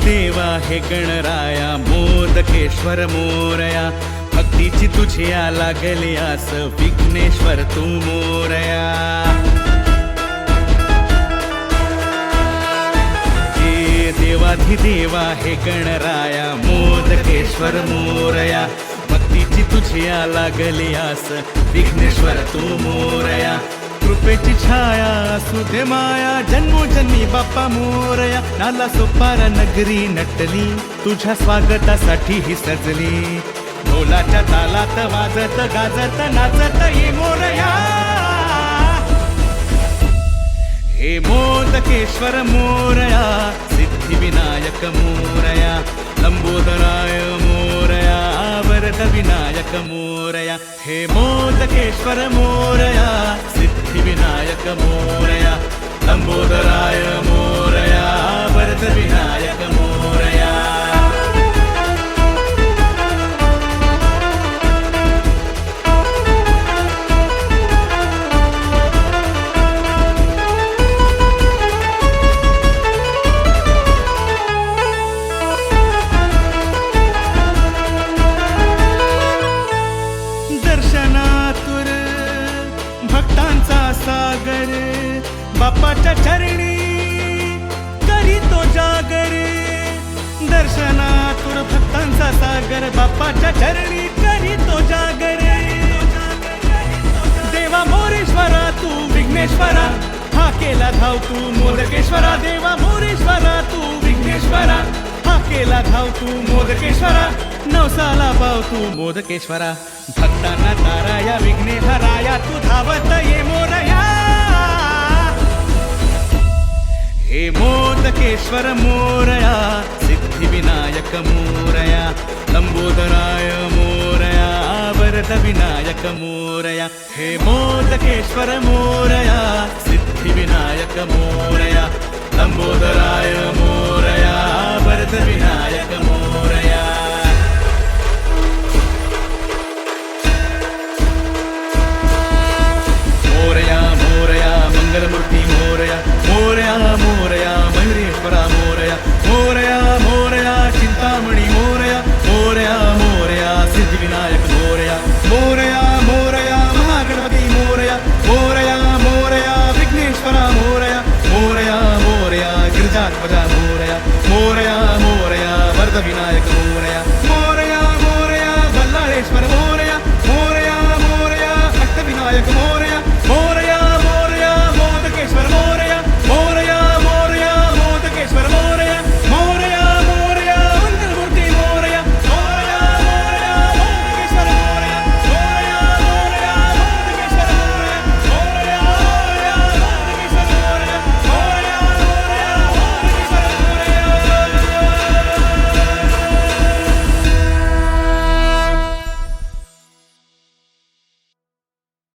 देवाधिदेवा हे गणराया मोदकेश्वर मोरया, भक्तीची तुझ्या लागली आस विघ्नेश्वर तू मोरया. हे देवाधिदेवा हे गणराया मोदकेश्वर मोरया, भक्तीची तुझ्या लागली आस विघ्नेश्वर तू मोरया. कृपेची छाया असू दे माया जन्मोजन्मी बाप्पा मोरया. नाला सोपारा नगरी नटली तुझ्या स्वागतासाठी ही सजली, ढोलाच्या तालात वाजत गाजत नाचत ये मोरया. हे मोदकेश्वर मोरया, सिद्धिविनायक मोरया, लंबोदराय मोरया, वरद विनायक मोरया. हे मोदकेश्वर मोरया, सिद्धिविनायक मोरया, लंबोदराय मोरया, वरद विनायक मोरया. दर्शनातुर भक्तांचा सागर, बाप्पाच्या चरणी करीतो जागर. दर्शनातुर भक्तांचा सागर, बाप्पाच्या चरणी करीतो जागर. देवा मोरेश्वरा तू विघ्नेश्वरा, हा केला धाव तू मोदकेश्वरा. देवा मोरेश्वरा तू विघ्नेश्वरा, हा केला धाव तू मोदकेश्वरा. नवसाला पाव तू मोदकेश्वरा, भक्तांना ताराया विघ्ने हराया तू धावत ये मोरया. हे मोदकेश्वर मोरया, सिद्धिविनायक मोरया, लंबोदराय मोरया, वरद विनायक मोरया. हे मोदकेश्वर मोरया, सिद्धिविनायक मोरया, लंबोदराय मोरया, वरद विनायक मोरया. मोरया मोरया मंगलमूर्ती मोरया, मोरया मोरया मयुरेश्वरा मोरया, मोरया मोरया चिंतामणी मोरया, मोरया मोरया सिद्धिविनायक मोरया, मोरया मोरया महागणपती मोरया, मोरया मोरया विघ्नेश्वरा मोरया, मोरया मोरया गिरिजात्मजा मोरया, मोरया मोरया वरद विनायक